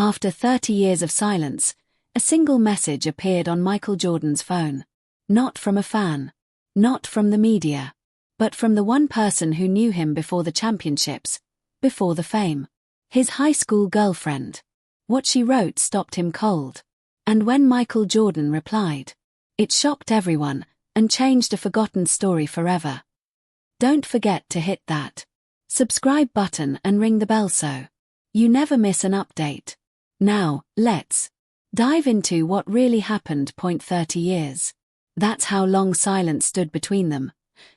After 30 years of silence, a single message appeared on Michael Jordan's phone. Not from a fan. Not from the media. But from the one person who knew him before the championships, before the fame. His high school girlfriend. What she wrote stopped him cold. And when Michael Jordan replied, it shocked everyone and changed a forgotten story forever. Don't forget to hit that subscribe button and ring the bell so you never miss an update. Now, let's dive into what really happened. 30 years. That's how long silence stood between them.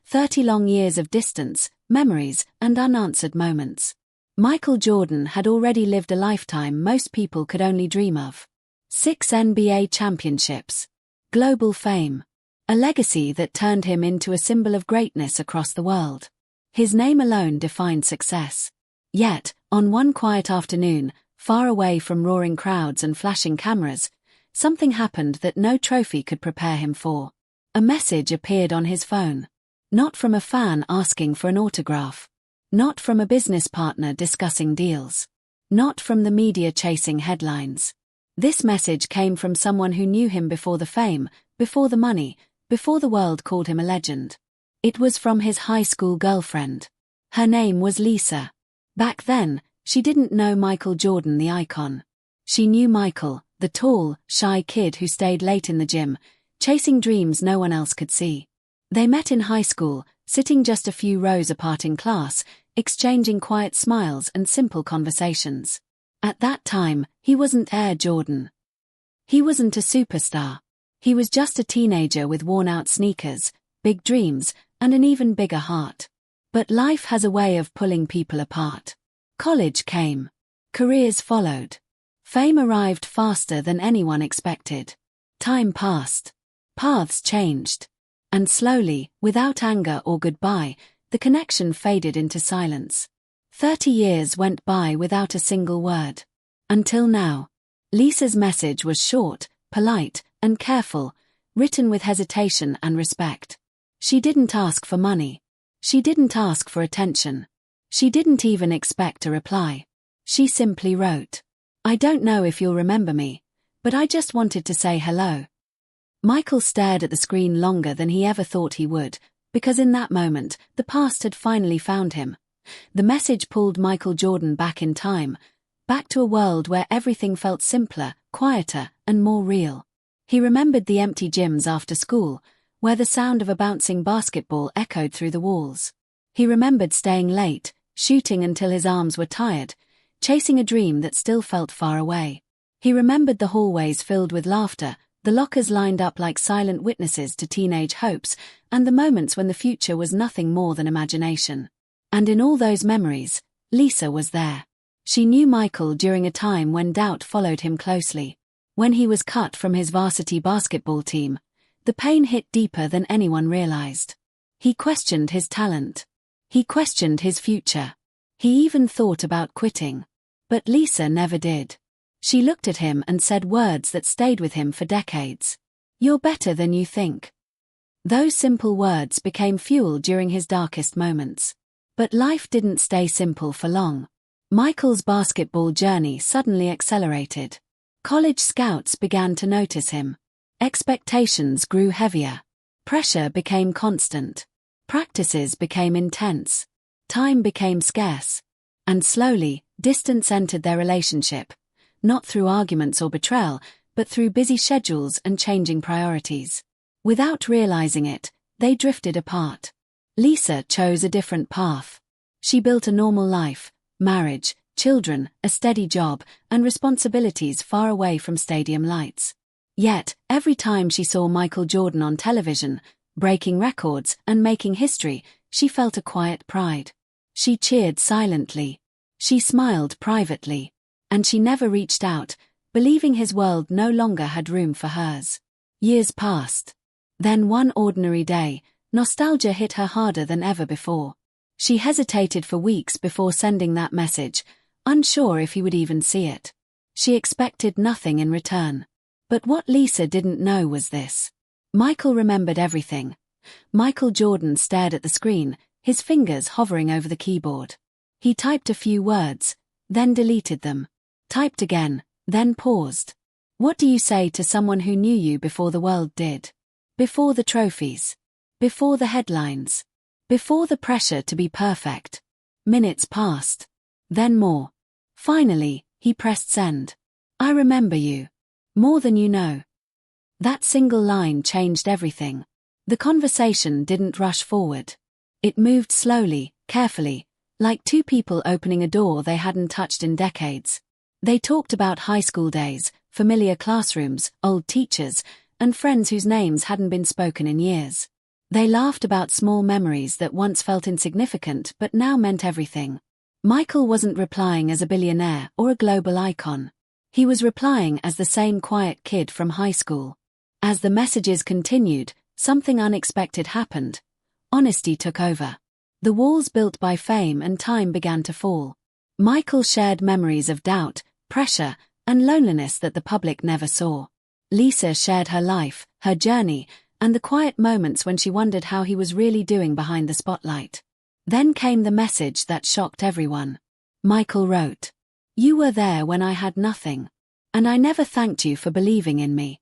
30 long years of distance, memories, and unanswered moments. Michael Jordan had already lived a lifetime most people could only dream of. 6 NBA championships. Global fame. A legacy that turned him into a symbol of greatness across the world. His name alone defined success. Yet, on one quiet afternoon, far away from roaring crowds and flashing cameras, something happened that no trophy could prepare him for. A message appeared on his phone. Not from a fan asking for an autograph. Not from a business partner discussing deals. Not from the media chasing headlines. This message came from someone who knew him before the fame, before the money, before the world called him a legend. It was from his high school girlfriend. Her name was Lisa. Back then, she didn't know Michael Jordan the icon. She knew Michael, the tall, shy kid who stayed late in the gym, chasing dreams no one else could see. They met in high school, sitting just a few rows apart in class, exchanging quiet smiles and simple conversations. At that time, he wasn't Air Jordan. He wasn't a superstar. He was just a teenager with worn-out sneakers, big dreams, and an even bigger heart. But life has a way of pulling people apart. College came. Careers followed. Fame arrived faster than anyone expected. Time passed. Paths changed. And slowly, without anger or goodbye, the connection faded into silence. 30 years went by without a single word. Until now. Lisa's message was short, polite, and careful, written with hesitation and respect. She didn't ask for money. She didn't ask for attention. She didn't even expect a reply. She simply wrote, I don't know if you'll remember me, but I just wanted to say hello. Michael stared at the screen longer than he ever thought he would, because in that moment, the past had finally found him. The message pulled Michael Jordan back in time, back to a world where everything felt simpler, quieter, and more real. He remembered the empty gyms after school, where the sound of a bouncing basketball echoed through the walls. He remembered staying late, shooting until his arms were tired, chasing a dream that still felt far away. He remembered the hallways filled with laughter, the lockers lined up like silent witnesses to teenage hopes, and the moments when the future was nothing more than imagination. And in all those memories, Lisa was there. She knew Michael during a time when doubt followed him closely. When he was cut from his varsity basketball team, the pain hit deeper than anyone realized. He questioned his talent. He questioned his future. He even thought about quitting. But Lisa never did. She looked at him and said words that stayed with him for decades. You're better than you think. Those simple words became fuel during his darkest moments. But life didn't stay simple for long. Michael's basketball journey suddenly accelerated. College scouts began to notice him. Expectations grew heavier. Pressure became constant. Practices became intense. Time became scarce. And slowly, distance entered their relationship. Not through arguments or betrayal, but through busy schedules and changing priorities. Without realizing it, they drifted apart. Lisa chose a different path. She built a normal life, marriage, children, a steady job, and responsibilities far away from stadium lights. Yet, every time she saw Michael Jordan on television, breaking records and making history, she felt a quiet pride. She cheered silently. She smiled privately. And she never reached out, believing his world no longer had room for hers. Years passed. Then one ordinary day, nostalgia hit her harder than ever before. She hesitated for weeks before sending that message, unsure if he would even see it. She expected nothing in return. But what Lisa didn't know was this. Michael remembered everything. Michael Jordan stared at the screen, his fingers hovering over the keyboard. He typed a few words, then deleted them. Typed again, then paused. What do you say to someone who knew you before the world did? Before the trophies? Before the headlines? Before the pressure to be perfect? Minutes passed. Then more. Finally, he pressed send. I remember you. More than you know. That single line changed everything. The conversation didn't rush forward. It moved slowly, carefully, like two people opening a door they hadn't touched in decades. They talked about high school days, familiar classrooms, old teachers, and friends whose names hadn't been spoken in years. They laughed about small memories that once felt insignificant but now meant everything. Michael wasn't replying as a billionaire or a global icon. He was replying as the same quiet kid from high school. As the messages continued, something unexpected happened. Honesty took over. The walls built by fame and time began to fall. Michael shared memories of doubt, pressure, and loneliness that the public never saw. Lisa shared her life, her journey, and the quiet moments when she wondered how he was really doing behind the spotlight. Then came the message that shocked everyone. Michael wrote, "You were there when I had nothing. And I never thanked you for believing in me."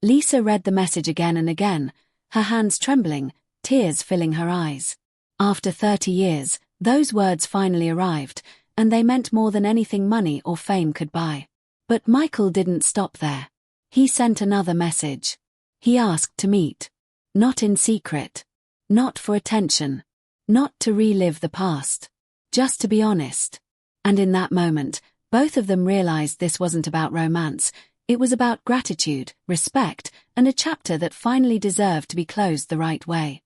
Lisa read the message again and again, her hands trembling, tears filling her eyes. After 30 years, those words finally arrived, and they meant more than anything money or fame could buy. But Michael didn't stop there. He sent another message. He asked to meet. Not in secret. Not for attention. Not to relive the past. Just to be honest. And in that moment, both of them realized this wasn't about romance. It was about gratitude, respect, and a chapter that finally deserved to be closed the right way.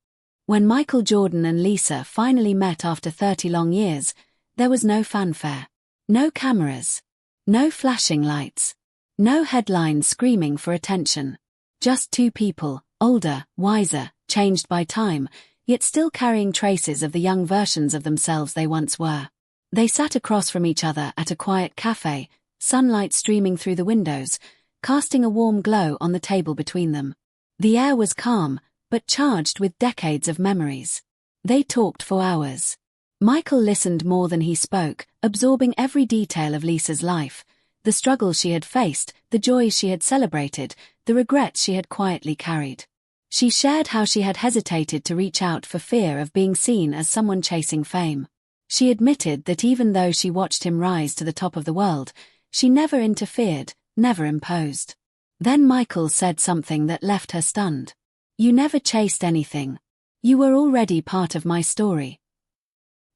When Michael Jordan and Lisa finally met after 30 long years, there was no fanfare. No cameras. No flashing lights. No headlines screaming for attention. Just two people, older, wiser, changed by time, yet still carrying traces of the young versions of themselves they once were. They sat across from each other at a quiet cafe, sunlight streaming through the windows, casting a warm glow on the table between them. The air was calm, but charged with decades of memories. They talked for hours. Michael listened more than he spoke, absorbing every detail of Lisa's life, the struggles she had faced, the joys she had celebrated, the regrets she had quietly carried. She shared how she had hesitated to reach out for fear of being seen as someone chasing fame. She admitted that even though she watched him rise to the top of the world, she never interfered, never imposed. Then Michael said something that left her stunned. "You never chased anything. You were already part of my story."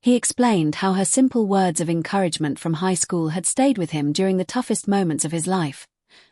He explained how her simple words of encouragement from high school had stayed with him during the toughest moments of his life.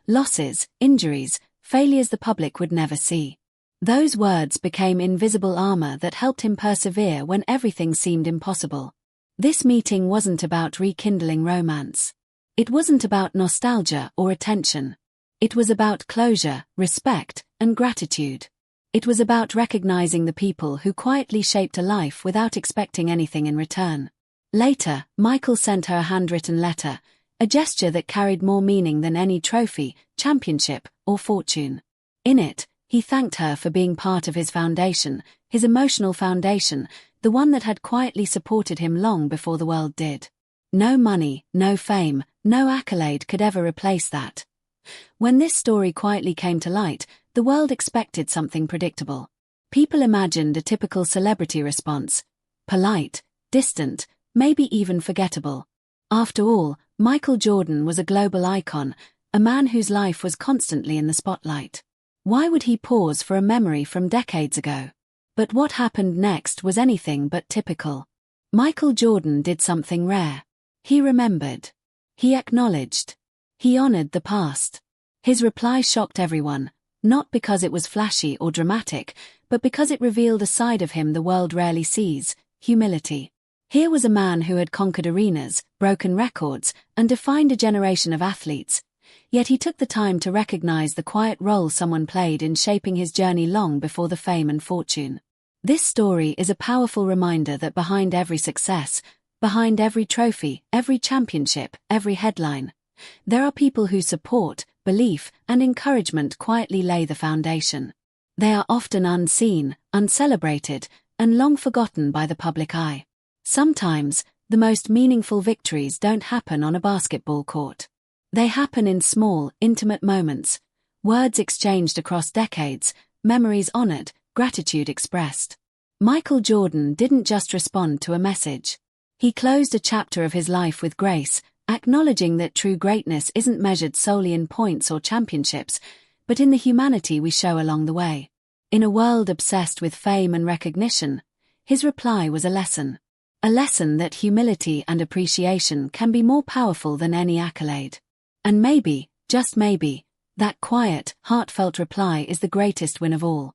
Losses, injuries, failures the public would never see. Those words became invisible armor that helped him persevere when everything seemed impossible. This meeting wasn't about rekindling romance. It wasn't about nostalgia or attention. It was about closure, respect, and gratitude. It was about recognizing the people who quietly shaped a life without expecting anything in return. Later, Michael sent her a handwritten letter, a gesture that carried more meaning than any trophy, championship, or fortune. In it, he thanked her for being part of his foundation, his emotional foundation, the one that had quietly supported him long before the world did. No money, no fame, no accolade could ever replace that. When this story quietly came to light, the world expected something predictable. People imagined a typical celebrity response. Polite, distant, maybe even forgettable. After all, Michael Jordan was a global icon, a man whose life was constantly in the spotlight. Why would he pause for a memory from decades ago? But what happened next was anything but typical. Michael Jordan did something rare. He remembered. He acknowledged. He honored the past. His reply shocked everyone, not because it was flashy or dramatic, but because it revealed a side of him the world rarely sees: humility. Here was a man who had conquered arenas, broken records, and defined a generation of athletes. Yet he took the time to recognize the quiet role someone played in shaping his journey long before the fame and fortune. This story is a powerful reminder that behind every success, behind every trophy, every championship, every headline, there are people whose support, belief, and encouragement quietly lay the foundation. They are often unseen, uncelebrated, and long forgotten by the public eye. Sometimes, the most meaningful victories don't happen on a basketball court. They happen in small, intimate moments, words exchanged across decades, memories honored, gratitude expressed. Michael Jordan didn't just respond to a message. He closed a chapter of his life with grace, acknowledging that true greatness isn't measured solely in points or championships, but in the humanity we show along the way. In a world obsessed with fame and recognition, his reply was a lesson. A lesson that humility and appreciation can be more powerful than any accolade. And maybe, just maybe, that quiet, heartfelt reply is the greatest win of all.